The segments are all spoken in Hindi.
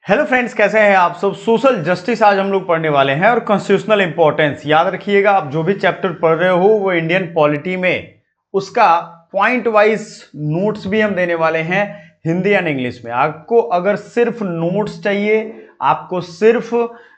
हेलो फ्रेंड्स, कैसे हैं आप सब। सोशल जस्टिस आज हम लोग पढ़ने वाले हैं और कॉन्स्टिट्यूशनल इंपॉर्टेंस याद रखिएगा। आप जो भी चैप्टर पढ़ रहे हो वो इंडियन पॉलिटी में उसका पॉइंट वाइज नोट्स भी हम देने वाले हैं हिंदी एंड इंग्लिश में। आपको अगर सिर्फ नोट्स चाहिए, आपको सिर्फ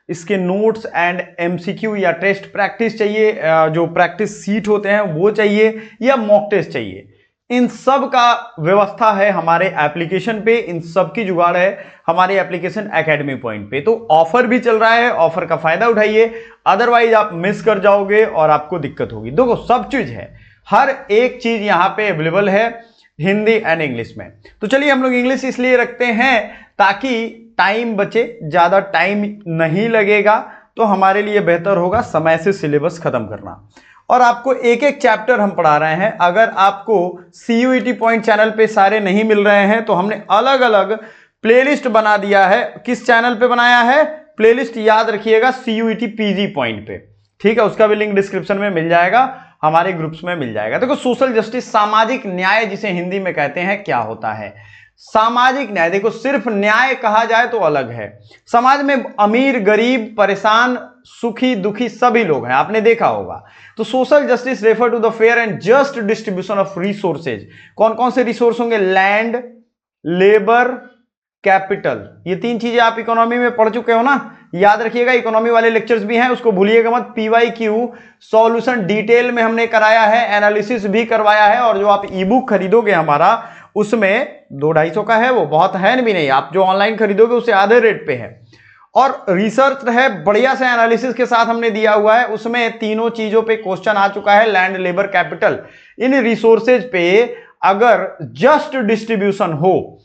इसके नोट्स एंड एमसीक्यू या टेस्ट प्रैक्टिस चाहिए, जो प्रैक्टिस सीट होते हैं वो चाहिए, या मॉक टेस्ट चाहिए, इन सब का व्यवस्था है हमारे एप्लीकेशन पे। इन सब की जुगाड़ है हमारे एप्लीकेशन एकेडमी पॉइंट पे। तो ऑफर भी चल रहा है, ऑफर का फायदा उठाइए, अदरवाइज आप मिस कर जाओगे और आपको दिक्कत होगी। देखो, सब चीज है, हर एक चीज यहां पे अवेलेबल है हिंदी एंड इंग्लिश में। तो चलिए, हम लोग इंग्लिश इसलिए रखते हैं ताकि टाइम बचे, ज्यादा टाइम नहीं लगेगा, तो हमारे लिए बेहतर होगा समय से सिलेबस खत्म करना। और आपको एक एक चैप्टर हम पढ़ा रहे हैं। अगर आपको CUET पॉइंट चैनल पे सारे नहीं मिल रहे हैं तो हमने अलग अलग प्लेलिस्ट बना दिया है। किस चैनल पे बनाया है प्लेलिस्ट, याद रखिएगा, CUET PG पॉइंट पे, ठीक है। उसका भी लिंक डिस्क्रिप्शन में मिल जाएगा, हमारे ग्रुप्स में मिल जाएगा। देखो, सोशल जस्टिस, सामाजिक न्याय जिसे हिंदी में कहते हैं, क्या होता है सामाजिक न्याय। देखो, सिर्फ न्याय कहा जाए तो अलग है। समाज में अमीर, गरीब, परेशान, सुखी, दुखी सभी लोग हैं, आपने देखा होगा। तो social justice refer to the fair and just distribution of resources. कौन कौन से रिसोर्स होंगे? Land, labour, capital. ये तीन चीजें आप इकोनॉमी में पढ़ चुके हो ना, याद रखिएगा। इकोनॉमी वाले लेक्चर्स भी हैं, उसको भूलिएगा मत। PYQ सॉल्यूशन डिटेल में हमने कराया है, एनालिसिस भी करवाया है। और जो आप ई बुक खरीदोगे हमारा, उसमें 200-250 का है, वो बहुत है भी नहीं। आप जो ऑनलाइन खरीदोगे उससे आधे रेट पे है। और रिसर्च है, बढ़िया से एनालिसिस के साथ हमने दिया हुआ है। उसमें तीनों चीजों पे क्वेश्चन आ चुका है, लैंड, लेबर, कैपिटल। इन रिसोर्सेज पे अगर जस्ट डिस्ट्रीब्यूशन हो,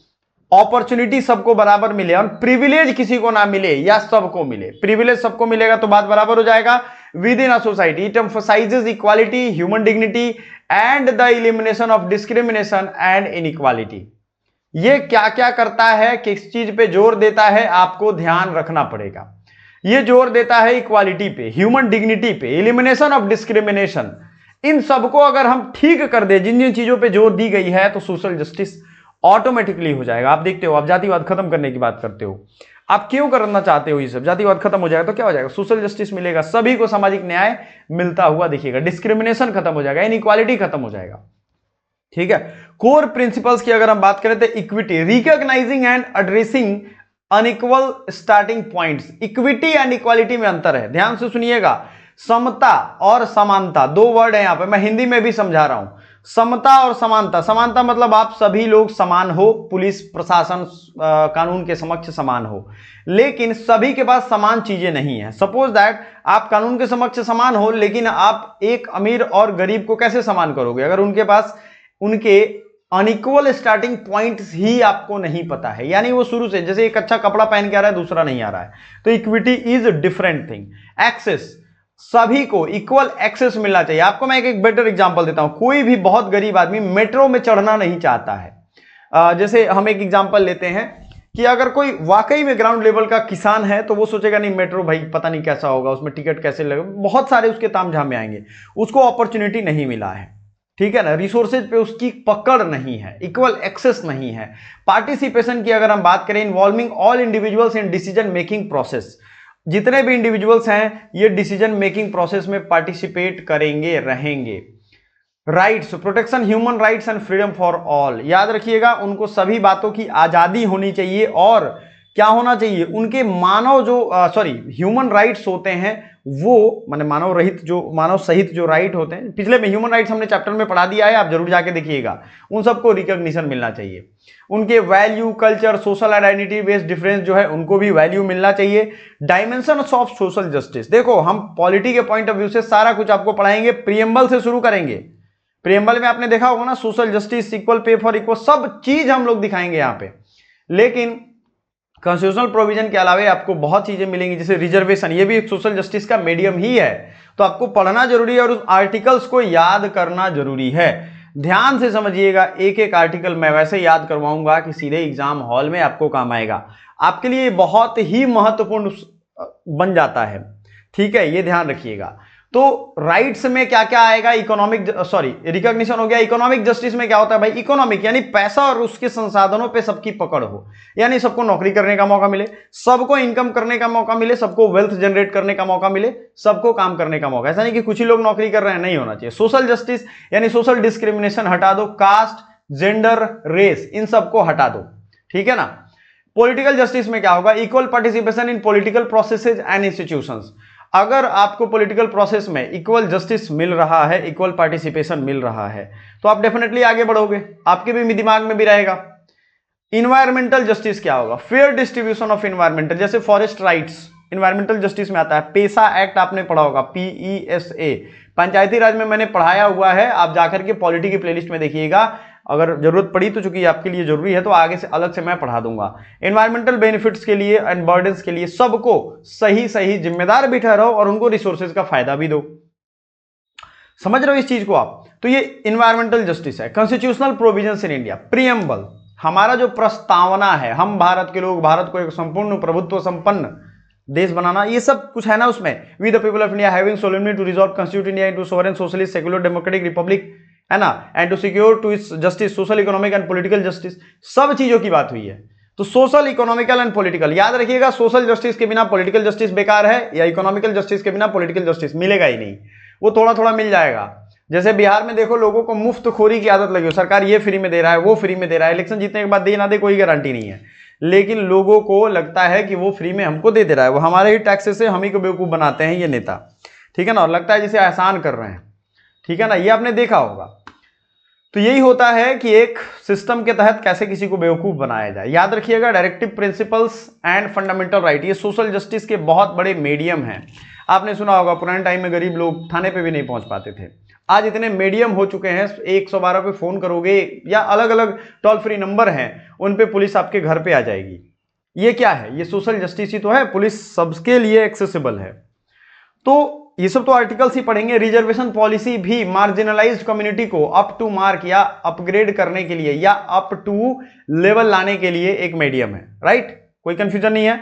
अपॉर्चुनिटी सबको बराबर मिले और प्रिविलेज किसी को ना मिले या सबको मिले, प्रिविलेज सबको मिलेगा तो बात बराबर हो जाएगा। With in a society it emphasises equality, human dignity and the elimination of discrimination and inequality. ये क्या क्या करता है, किस चीज पे जोर देता है, आपको ध्यान रखना पड़ेगा। ये जोर देता है इक्वालिटी पे, ह्यूमन डिग्निटी पे, इलिमिनेशन ऑफ डिस्क्रिमिनेशन। इन सबको अगर हम ठीक कर दे, जिन जिन चीजों पे जोर दी गई है, तो सोशल जस्टिस ऑटोमेटिकली हो जाएगा। आप देखते हो, आप जातिवाद खत्म करने की बात करते हो, आप क्यों करना चाहते हो ये सब? जातिवाद खत्म हो जाएगा तो क्या हो जाएगा? सोशल जस्टिस मिलेगा, सभी को सामाजिक न्याय मिलता हुआ दिखेगा, डिस्क्रिमिनेशन खत्म हो जाएगा, इनइक्वालिटी खत्म हो जाएगा, ठीक है। कोर प्रिंसिपल्स की अगर हम बात करें तो equity, recognising and addressing unequal starting points. Equity and equality में अंतर है, ध्यान से सुनिएगा। समता और समानता, दो वर्ड है यहां पे, मैं हिंदी में भी समझा रहा हूं। समता और समानता, समानता मतलब आप सभी लोग समान हो, पुलिस प्रशासन कानून के समक्ष समान हो, लेकिन सभी के पास समान चीजें नहीं है। सपोज दैट आप कानून के समक्ष समान हो, लेकिन आप एक अमीर और गरीब को कैसे समान करोगे अगर उनके पास उनके अनइक्वल स्टार्टिंग पॉइंट्स ही आपको नहीं पता है। यानी वो शुरू से, जैसे एक अच्छा कपड़ा पहन के आ रहा है, दूसरा नहीं आ रहा है, तो equity is different thing. Access, सभी को इक्वल एक्सेस मिलना चाहिए। आपको मैं एक बेटर एग्जांपल देता हूं। कोई भी बहुत गरीब आदमी मेट्रो में चढ़ना नहीं चाहता है। जैसे हम एक एग्जांपल लेते हैं कि अगर कोई वाकई में ग्राउंड लेवल का किसान है तो वो सोचेगा नहीं मेट्रो भाई पता नहीं कैसा होगा, उसमें टिकट कैसे लगेगा, बहुत सारे उसके तामझाम आएंगे। उसको अपॉर्चुनिटी नहीं मिला है, ठीक है ना, रिसोर्सेज पे उसकी पकड़ नहीं है, इक्वल एक्सेस नहीं है। पार्टिसिपेशन की अगर हम बात करें, involving all individuals in decision making process. जितने भी इंडिविजुअल्स हैं ये डिसीजन मेकिंग प्रोसेस में पार्टिसिपेट करेंगे, रहेंगे। Rights, protection human rights and freedom for all, याद रखिएगा, उनको सभी बातों की आजादी होनी चाहिए। और क्या होना चाहिए, उनके मानव जो ह्यूमन राइट्स होते हैं वो, माने मानव रहित जो, मानव सहित जो राइट होते हैं, पिछले में ह्यूमन राइट्स हमने चैप्टर में पढ़ा दिया है, आप जरूर जाके देखिएगा। उन सबको रिकॉग्निशन मिलना चाहिए। उनके value, culture, social identity based difference जो है उनको भी वैल्यू मिलना चाहिए। डायमेंशंस ऑफ सोशल जस्टिस, देखो हम पॉलिटी के पॉइंट ऑफ व्यू से सारा कुछ आपको पढ़ाएंगे, प्रियम्बल से शुरू करेंगे। प्रियम्बल में आपने देखा होगा ना, social justice, equal pay for equal, सब चीज हम लोग दिखाएंगे यहां पे। लेकिन कॉन्स्टिट्यूशनल प्रोविजन के अलावा आपको बहुत चीजें मिलेंगी, जैसे रिजर्वेशन, ये भी एक सोशल जस्टिस का मीडियम ही है, तो आपको पढ़ना जरूरी है और उस आर्टिकल्स को याद करना जरूरी है। ध्यान से समझिएगा, एक एक आर्टिकल मैं वैसे याद करवाऊंगा कि सीधे एग्जाम हॉल में आपको काम आएगा, आपके लिए बहुत ही महत्वपूर्ण बन जाता है, ठीक है, ये ध्यान रखिएगा। तो राइट्स में क्या क्या आएगा, इकोनॉमिक रिकॉग्निशन हो गया। इकोनॉमिक जस्टिस में क्या होता है भाई, इकोनॉमिक यानी पैसा और उसके संसाधनों पे सबकी पकड़ हो, यानी सबको नौकरी करने का मौका मिले, सबको इनकम करने का मौका मिले, सबको वेल्थ जनरेट करने का मौका मिले, सबको काम करने का मौका। ऐसा नहीं कि कुछ ही लोग नौकरी कर रहे हैं, नहीं होना चाहिए। सोशल जस्टिस यानी सोशल डिस्क्रिमिनेशन हटा दो, कास्ट, जेंडर, रेस, इन सबको हटा दो, ठीक है ना। पॉलिटिकल जस्टिस में क्या होगा, equal participation in political processes and institutions. अगर आपको पॉलिटिकल प्रोसेस में इक्वल जस्टिस मिल रहा है, इक्वल पार्टिसिपेशन मिल रहा है, तो आप डेफिनेटली आगे बढ़ोगे, आपके भी दिमाग में भी रहेगा। इन्वायरमेंटल जस्टिस क्या होगा, फेयर डिस्ट्रीब्यूशन ऑफ इन्वायरमेंटल, जैसे फॉरेस्ट राइट्स इन्वायरमेंटल जस्टिस में आता है। पेसा एक्ट आपने पढ़ा होगा, PESA, पंचायती राज में मैंने पढ़ाया हुआ है, आप जाकर के पॉलिटी की प्लेलिस्ट में देखिएगा, अगर जरूरत पड़ी तो, चूंकि आपके लिए जरूरी है तो आगे से अलग से मैं पढ़ा दूंगा। एनवायरमेंटल बेनिफिट्स के लिए एंड बर्डन्स के लिए सबको सही सही जिम्मेदार भी ठहराओ और उनको रिसोर्सेज का फायदा भी दो। समझ रहे हो इस चीज को आप? तो ये इन्वायरमेंटल जस्टिस है। Constitutional provisions in India, preamble, हमारा जो प्रस्तावना है, हम भारत के लोग भारत को एक संपूर्ण प्रभुत्व संपन्न देश बनाना, ये सब कुछ है ना उसमें। We the people of India having solemnly to resolve constitute India into sovereign socialist secular democratic republic, है ना, and to secure to its justice social economic and political justice, सब चीजों की बात हुई है। तो सोशल इकोनॉमिकल एंड पॉलिटिकल, याद रखिएगा, सोशल जस्टिस के बिना पॉलिटिकल जस्टिस बेकार है, या इकोनॉमिकल जस्टिस के बिना पॉलिटिकल जस्टिस मिलेगा ही नहीं, वो थोड़ा थोड़ा मिल जाएगा। जैसे बिहार में देखो, लोगों को मुफ्त खोरी की आदत लगी हो, सरकार ये फ्री में दे रहा है, वो फ्री में दे रहा है, इलेक्शन जीतने के बाद दे ना दे कोई गारंटी नहीं है, लेकिन लोगों को लगता है कि वो फ्री में हमको दे रहा है, वो हमारे ही टैक्सेस से हम ही को बेवकूफ बनाते हैं ये नेता, ठीक है ना, और लगता है जिसे एहसान कर रहे हैं, ठीक है ना, ये आपने देखा होगा। तो यही होता है कि एक सिस्टम के तहत कैसे किसी को बेवकूफ बनाया जाए। याद रखिएगा, directive principles and fundamental right, ये सोशल जस्टिस के बहुत बड़े मीडियम हैं। आपने सुना होगा, पुराने टाइम में गरीब लोग थाने पे भी नहीं पहुंच पाते थे, आज इतने मीडियम हो चुके हैं, 112 पे फोन करोगे या अलग अलग टोल फ्री नंबर हैं, उन पे पुलिस आपके घर पे आ जाएगी। ये क्या है, ये सोशल जस्टिस ही तो है, पुलिस सबके लिए एक्सेसिबल है। तो ये सब तो आर्टिकल्स ही पढ़ेंगे। रिजर्वेशन पॉलिसी भी मार्जिनलाइज्ड कम्युनिटी को अप टू मार्क या अपग्रेड करने के लिए या अप टू लेवल लाने के लिए एक मीडियम है, राइट, कोई कंफ्यूजन नहीं है।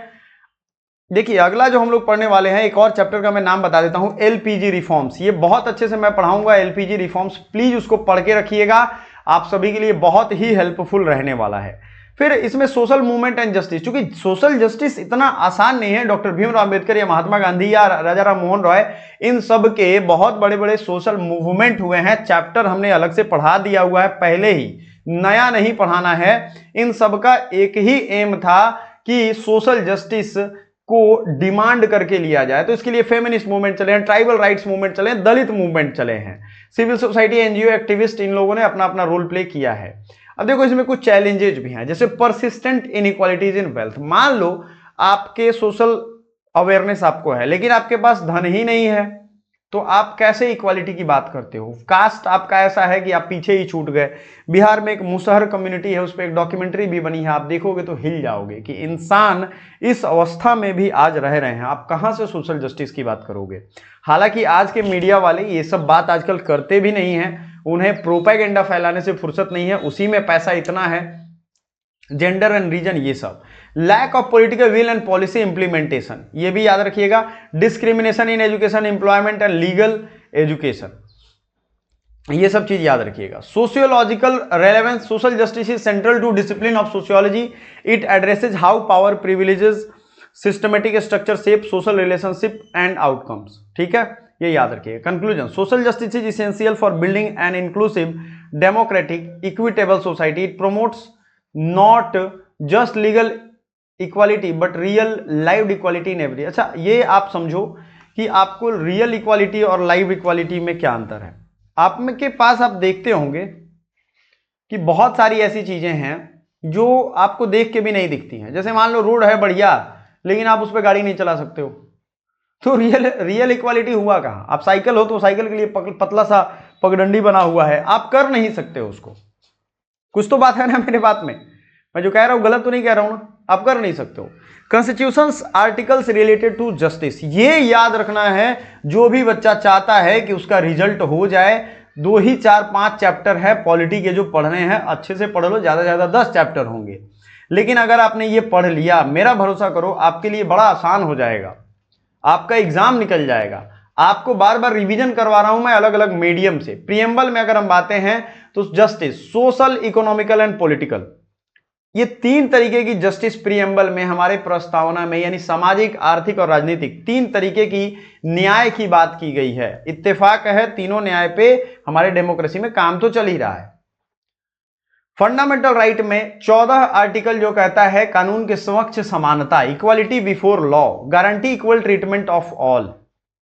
देखिए, अगला जो हम लोग पढ़ने वाले हैं, एक और चैप्टर का मैं नाम बता देता हूं, LPG रिफॉर्म्स। ये बहुत अच्छे से मैं पढ़ाऊंगा LPG रिफॉर्म्स, प्लीज उसको पढ़ के रखिएगा, आप सभी के लिए बहुत ही हेल्पफुल रहने वाला है। फिर इसमें सोशल मूवमेंट एंड जस्टिस, क्योंकि सोशल जस्टिस इतना आसान नहीं है। डॉक्टर भीमराव अंबेडकर या महात्मा गांधी या राजा राम मोहन रॉय, इन सब के बहुत बड़े बड़े सोशल मूवमेंट हुए हैं, चैप्टर हमने अलग से पढ़ा दिया हुआ है पहले ही, नया नहीं पढ़ाना है। इन सब का एक ही एम था कि सोशल जस्टिस को डिमांड करके लिया जाए। तो इसके लिए फेमिनिस्ट मूवमेंट चले हैं, ट्राइबल राइट्स मूवमेंट चले हैं, दलित मूवमेंट चले हैं, सिविल सोसाइटी, एनजीओ एक्टिविस्ट, इन लोगों ने अपना अपना रोल प्ले किया है। अब देखो, इसमें कुछ चैलेंजेस भी हैं, जैसे परसिस्टेंट इनइक्वालिटीज इन वेल्थ। मान लो आपके सोशल अवेयरनेस आपको है, लेकिन आपके पास धन ही नहीं है, तो आप कैसे इक्वालिटी की बात करते हो? कास्ट आपका ऐसा है कि आप पीछे ही छूट गए। बिहार में एक मुसहर कम्युनिटी है, उस पर एक डॉक्यूमेंट्री भी बनी है, आप देखोगे तो हिल जाओगे कि इंसान इस अवस्था में भी आज रह रहे हैं, आप कहां से सोशल जस्टिस की बात करोगे? हालांकि आज के मीडिया वाले ये सब बात आजकल करते भी नहीं है, उन्हें प्रोपेगेंडा फैलाने से फुर्सत नहीं है, उसी में पैसा इतना है। जेंडर एंड रीजन, ये सब, lack of political will and policy implementation, ये भी याद रखिएगा। Discrimination in education, employment and legal education, ये सब चीज याद रखिएगा। Sociological relevance, social justice is central to discipline of sociology, it addresses how power privileges systematic structure shape social relationship and outcomes, ठीक है, ये याद रखिएगा। Conclusion, social justice is essential for building an inclusive democratic equitable society, it promotes not just legal equality but real live equality in every. अच्छा, ये आप समझो कि आपको रियल इक्वालिटी और लाइव इक्वालिटी में क्या अंतर है। आप में के पास आप देखते होंगे कि बहुत सारी ऐसी चीजें हैं जो आपको देख के भी नहीं दिखती हैं। जैसे मान लो रोड है बढ़िया, लेकिन आप उस पर गाड़ी नहीं चला सकते हो, तो रियल इक्वालिटी हुआ कहाँ? आप साइकिल हो तो साइकिल के लिए पतला सा पगडंडी बना हुआ है, आप कर नहीं सकते हो उसको। कुछ तो बात है ना मेरे बात में, मैं जो कह रहा हूं गलत तो नहीं कह रहा हूं ना, आप कर नहीं सकते हो। Constitution's articles related to justice, ये याद रखना है, जो भी बच्चा चाहता है कि उसका रिजल्ट हो जाए। 2 ही 4-5 चैप्टर है पॉलिटी के जो पढ़ने हैं, अच्छे से पढ़ लो, ज्यादा से ज्यादा 10 चैप्टर होंगे, लेकिन अगर आपने ये पढ़ लिया, मेरा भरोसा करो आपके लिए बड़ा आसान हो जाएगा, आपका एग्जाम निकल जाएगा। आपको बार बार रिवीजन करवा रहा हूं मैं अलग अलग मीडियम से। प्रीएम्बल में अगर हम बातें हैं तो justice, social, economical and political, ये तीन तरीके की जस्टिस प्रीएम्बल में हमारे प्रस्तावना में, यानी सामाजिक, आर्थिक और राजनीतिक, तीन तरीके की न्याय की बात की गई है। इत्तेफाक है तीनों न्याय पे हमारे डेमोक्रेसी में काम तो चल ही रहा है। फंडामेंटल राइट में 14 आर्टिकल जो कहता है कानून के समक्ष समानता, equality before law, guarantee equal treatment of all,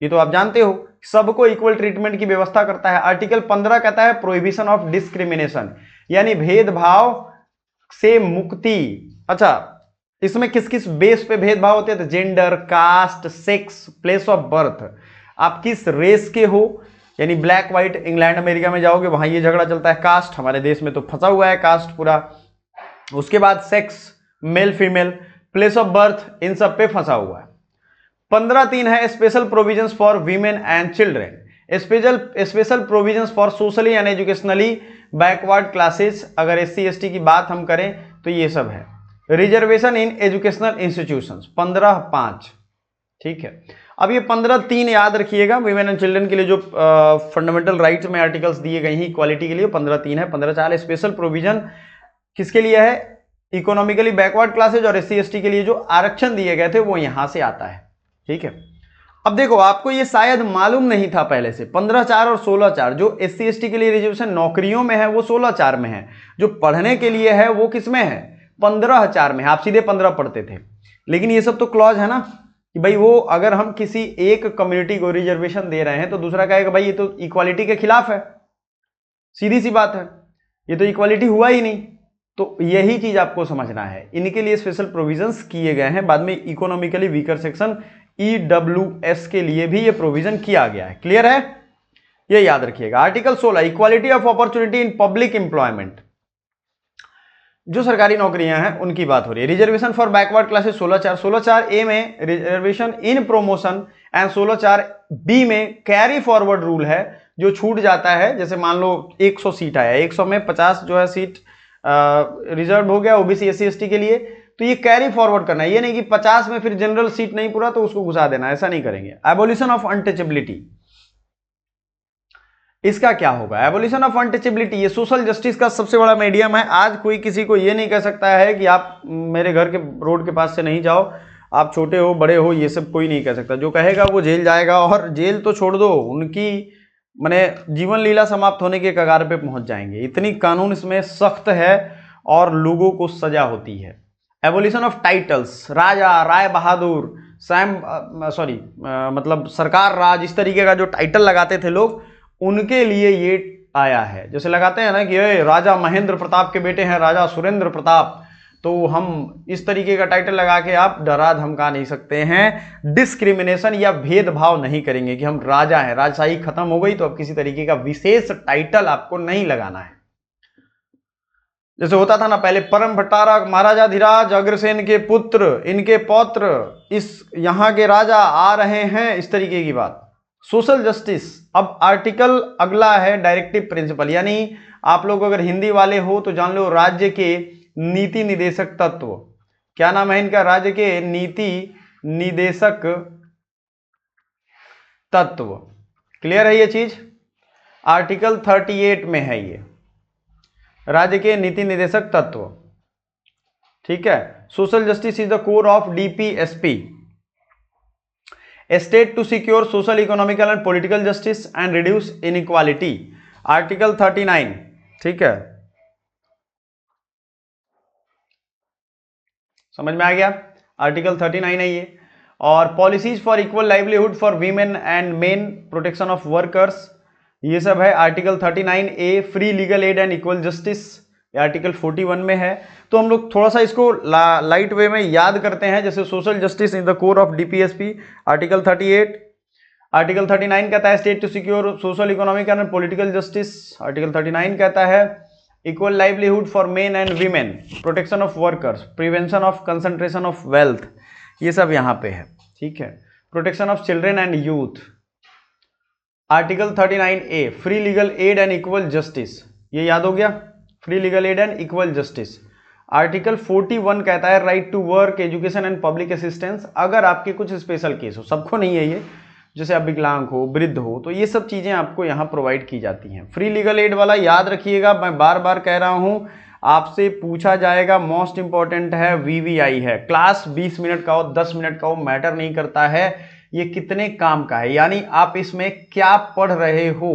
ये तो आप जानते हो, सबको इक्वल ट्रीटमेंट की व्यवस्था करता है। आर्टिकल 15 कहता है प्रोहिबिशन ऑफ डिस्क्रिमिनेशन, यानी भेदभाव से मुक्ति। अच्छा, इसमें किस किस बेस पे भेदभाव होते हैं? तो gender, caste, sex, place of birth, आप किस रेस के हो, यानी ब्लैक व्हाइट, इंग्लैंड अमेरिका में जाओगे वहां ये झगड़ा चलता है। कास्ट, हमारे देश में तो फंसा हुआ है कास्ट पूरा। उसके बाद sex, male female, place of birth, इन सब पे फंसा हुआ है। 15(3) है special provisions for women and children, special provisions for socially and educationally backward classes, अगर SC ST की बात हम करें तो ये सब है। रिजर्वेशन इन एजुकेशनल इंस्टीट्यूशंस 15(5), ठीक है। अब ये 15(3) याद रखिएगा, वीमेन एंड चिल्ड्रन के लिए जो फंडामेंटल राइट्स में आर्टिकल्स दिए गए हैं इक्वालिटी के लिए 15(3) है। 15(4) स्पेशल प्रोविजन किसके लिए है? इकोनॉमिकली बैकवर्ड क्लासेज और SC ST के लिए जो आरक्षण दिए गए थे वो यहां से आता है, ठीक है। अब देखो, आपको ये शायद मालूम नहीं था पहले से, 15(4) और 16(4) जो SC ST के लिए रिजर्वेशन नौकरियों में है वो 16(4) में है, जो पढ़ने के लिए है वो किस में है? 15(4) में है। आप सीधे 15 पढ़ते थे, लेकिन ये सब तो क्लॉज है ना कि भाई वो अगर हम किसी एक कम्युनिटी को रिजर्वेशन दे रहे हैं तो दूसरा कहेगा भाई ये तो इक्वालिटी के खिलाफ है, सीधी सी बात है, ये तो इक्वालिटी हुआ ही नहीं। तो यही चीज आपको समझना है, इनके लिए स्पेशल प्रोविजंस किए गए हैं। बाद में इकोनॉमिकली वीकर सेक्शन EWS के लिए भी ये प्रोविजन किया गया है। क्लियर है? ये याद रखिएगा। Article 16 equality of opportunity in public employment, जो सरकारी नौकरियां हैं उनकी बात हो रही है। रिजर्वेशन फॉर बैकवर्ड क्लासेस 16(4), 16(4) में रिजर्वेशन इन प्रमोशन एंड 16(4) में कैरी फॉरवर्ड रूल है, जो छूट जाता है। जैसे मान लो 100 सीट आया, 100 में 50 जो है सीट रिजर्व हो गया OBC SC ST के लिए, तो ये कैरी फॉरवर्ड करना है। ये नहीं कि 50 में फिर जनरल सीट नहीं पूरा तो उसको घुसा देना, ऐसा नहीं करेंगे। एबोलिशन ऑफ अनटचेबिलिटी, इसका क्या होगा? एबोलिशन ऑफ अनटचेबिलिटी ये सोशल जस्टिस का सबसे बड़ा मीडियम है। आज कोई किसी को ये नहीं कह सकता है कि आप मेरे घर के रोड के पास से नहीं जाओ, आप छोटे हो बड़े हो, ये सब कोई नहीं कह सकता। जो कहेगा वो जेल जाएगा, और जेल तो छोड़ दो, उनकी माने जीवन लीला समाप्त होने के कगार पे पहुंच जाएंगे। इतनी कानून इसमें सख्त है और लोगों को सजा होती है। एबोलिशन ऑफ टाइटल्स, राजा, राय बहादुर, मतलब सरकार राज, इस तरीके का जो टाइटल लगाते थे लोग, उनके लिए ये आया है। जैसे लगाते हैं ना कि राजा महेंद्र प्रताप के बेटे हैं राजा सुरेंद्र प्रताप, तो हम इस तरीके का टाइटल लगा के आप डरा धमका नहीं सकते हैं। डिस्क्रिमिनेशन या भेदभाव नहीं करेंगे कि हम राजा हैं, राजशाही खत्म हो गई तो अब किसी तरीके का विशेष टाइटल आपको नहीं लगाना है। जैसे होता था ना पहले, परम भट्टारा महाराजाधिराज अग्रसेन के पुत्र, इनके पौत्र इस यहाँ के राजा आ रहे हैं, इस तरीके की बात। सोशल जस्टिस, अब आर्टिकल अगला है डायरेक्टिव प्रिंसिपल, यानी आप लोग अगर हिंदी वाले हो तो जान लो राज्य के नीति निदेशक तत्व। क्या नाम है इनका? राज्य के नीति निदेशक तत्व। क्लियर है ये चीज? आर्टिकल 38 में है ये, राज्य के नीति निदेशक तत्व, ठीक है। Social justice is the core of DPSP, state to secure social, economical and political justice and reduce inequality, article 39, ठीक है। समझ में आ गया? आर्टिकल 39 है ये। और policies for equal livelihood for women and main, protection of workers, ये सब है article 39A। Free legal aid and equal justice, article 41 में है। तो हम लोग थोड़ा सा इसको लाइट वे में याद करते हैं। जैसे social justice in the core of DPSP, article 38। Article 39 कहता है state to secure social, economic and political justice. Article 39 कहता है equal livelihood for men and women, protection of workers, prevention of concentration of wealth, ये सब यहाँ पे है, ठीक है। Protection of children and youth, article 39A। Free legal aid and equal justice, ये याद हो गया, free legal aid and equal justice. Article 41 कहता है right to work, education and public assistance, अगर आपके कुछ स्पेशल केस हो, सबको नहीं है ये, जैसे आप विकलांग हो, वृद्ध हो, तो ये सब चीज़ें आपको यहाँ प्रोवाइड की जाती हैं। फ्री लीगल एड वाला याद रखिएगा, मैं बार बार कह रहा हूँ, आपसे पूछा जाएगा, मोस्ट इंपॉर्टेंट है, वीवीआई है। क्लास 20 मिनट का हो, 10 मिनट का हो, मैटर नहीं करता है ये कितने काम का है, यानी आप इसमें क्या पढ़ रहे हो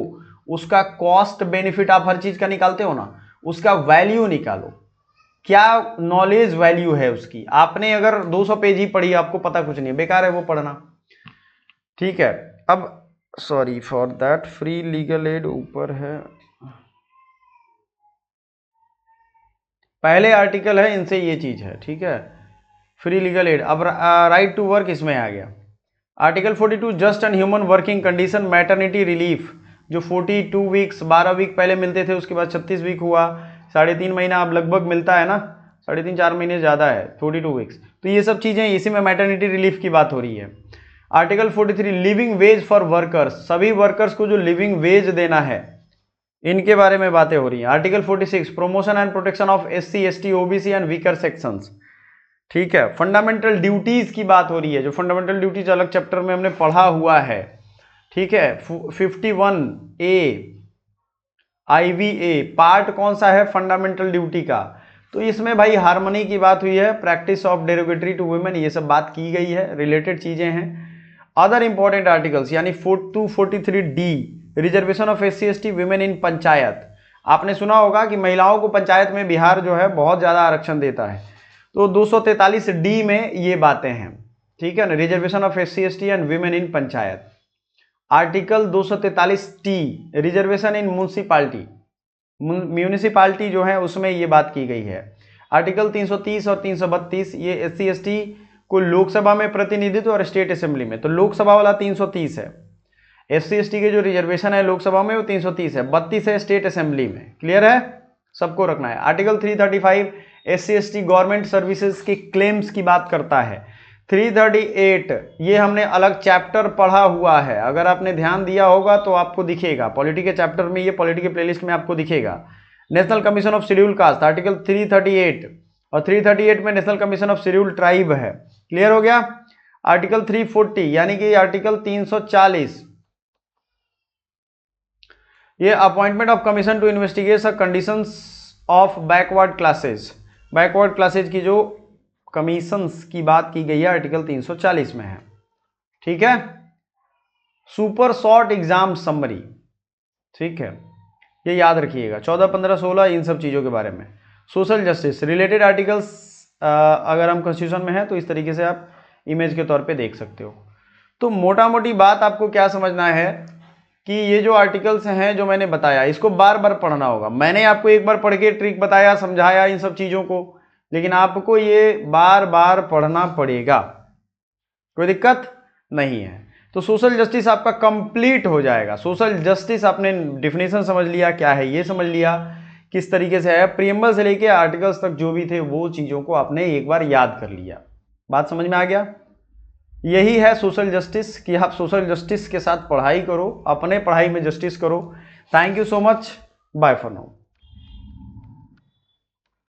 उसका कॉस्ट बेनिफिट आप हर चीज का निकालते हो ना, उसका वैल्यू निकालो, क्या नॉलेज वैल्यू है उसकी। आपने अगर 200 पेज ही पढ़ी, आपको पता कुछ नहीं, बेकार है वो पढ़ना। ठीक है, अब sorry for that, free legal add ऊपर है, पहले आर्टिकल है, इनसे ये चीज है। ठीक है, फ्री लीगल एड। अब राइट टू वर्क इसमें आ गया। Article 42 just and human working condition maternity relief, जो 42 वीक्स 12 वीक पहले मिलते थे, उसके बाद 36 वीक हुआ, 3.5 महीना अब लगभग मिलता है ना, 3.5-4 महीने ज़्यादा है, 42 वीक्स। तो ये सब चीज़ें इसी में मैटरनिटी रिलीफ की बात हो रही है। Article 43 living ways for workers, सभी वर्कर्स को जो लिविंग वेज देना है, इनके बारे में बातें हो रही हैं। Article 46 promotion and protection of SC ST OBC and weaker sections. ठीक है, फंडामेंटल ड्यूटीज की बात हो रही है, जो फंडामेंटल ड्यूटीज अलग चैप्टर में हमने पढ़ा हुआ है। ठीक है, 51A IVA पार्ट कौन सा है, फंडामेंटल ड्यूटी का। तो इसमें भाई हार्मनी की बात हुई है, practice of derogatory to women, ये सब बात की गई है, रिलेटेड चीजें हैं। अदर इंपॉर्टेंट आर्टिकल्स यानी 243D reservation of SC ST women in panchayat. आपने सुना होगा कि महिलाओं को पंचायत में बिहार जो है बहुत ज्यादा आरक्षण देता है, तो 243D में ये बातें हैं। ठीक है ना, reservation of SC ST and women in panchayat. Article 243T reservation in municipality, municipality जो है उसमें ये बात की गई है। आर्टिकल 330 और 332 ये SC ST को लोकसभा में प्रतिनिधित्व और स्टेट असेंबली में, तो लोकसभा वाला 330 है, SC ST के जो रिजर्वेशन है लोकसभा में वो 330 है, 32 है स्टेट असेंबली में। क्लियर है, सबको रखना है। Article 335 SC ST government services की क्लेम्स की बात करता है। 338 ये हमने अलग चैप्टर पढ़ा हुआ है, अगर आपने ध्यान दिया होगा तो आपको दिखेगा, पॉलिटी के चैप्टर में, ये पॉलिटी के प्लेलिस्ट में आपको दिखेगा। National commission of schedule caste article 338, और 338 में national commission of schedule tribe है। क्लियर हो गया। आर्टिकल 340 यानी कि आर्टिकल 340 ये appointment of commission to investigate conditions of backward classes, backward classes की जो कमीशंस की बात की गई है आर्टिकल 340 में है। ठीक है, सुपर शॉर्ट एग्जाम समरी। ठीक है, ये याद रखिएगा, 14, 15, 16 इन सब चीजों के बारे में। सोशल जस्टिस रिलेटेड आर्टिकल्स अगर हम कॉन्स्टिट्यूशन में है तो इस तरीके से आप इमेज के तौर पे देख सकते हो। तो मोटा मोटी बात आपको क्या समझना है कि ये जो आर्टिकल्स हैं जो मैंने बताया, इसको बार बार पढ़ना होगा। मैंने आपको एक बार पढ़ के ट्रिक बताया, समझाया इन सब चीजों को, लेकिन आपको ये बार बार पढ़ना पड़ेगा, कोई दिक्कत नहीं है। तो सोशल जस्टिस आपका कंप्लीट हो जाएगा। सोशल जस्टिस आपने डिफिनेशन समझ लिया, क्या है ये समझ लिया, किस तरीके से है, प्रीएम्बल से लेके आर्टिकल्स तक जो भी थे वो चीजों को आपने एक बार याद कर लिया। बात समझ में आ गया। यही है सोशल जस्टिस, कि आप सोशल जस्टिस के साथ पढ़ाई करो, अपने पढ़ाई में जस्टिस करो। Thank you so much, bye for now.